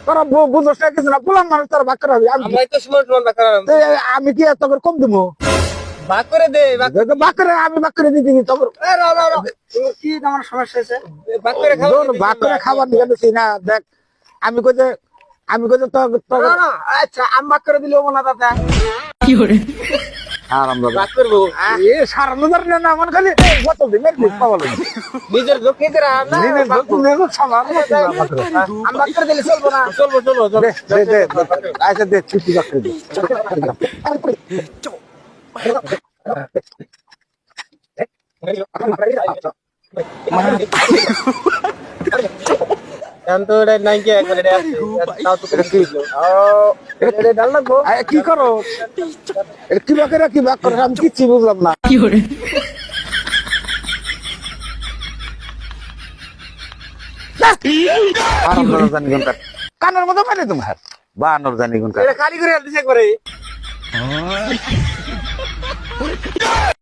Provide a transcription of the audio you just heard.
তোরা বুঝোস না কিছু না, বললাম মানুষ তোরা ভাগ করে হবে। আমি কি এত করে কম দিব? ভাগ করে দে, ভাগ করে আমি ভাগ করে দিতে তখন কি আমার সমস্যা হয়েছে? ভাগ করে খাওয়া ভাগ করে খাবার নিয়ে গেছি না। দেখ আমি কইতে আচ্ছা, আমি ভাগ করে দিলে না দাদা। ভাগ করবো না মন খালি বোতল দিন নিজের যোগ নিতে আমি ভাগ করে দিলে চলবো না। চলবো আচ্ছা দে ছুটি ভাগ করে দে। কি করো কি বাকেরা কি ভাগ করে আমি কিচ্ছু বুঝলাম না। জানি গুনকার কানের মতো মানে তোমার বানর জানি গুনকার খালি করে দিছে করে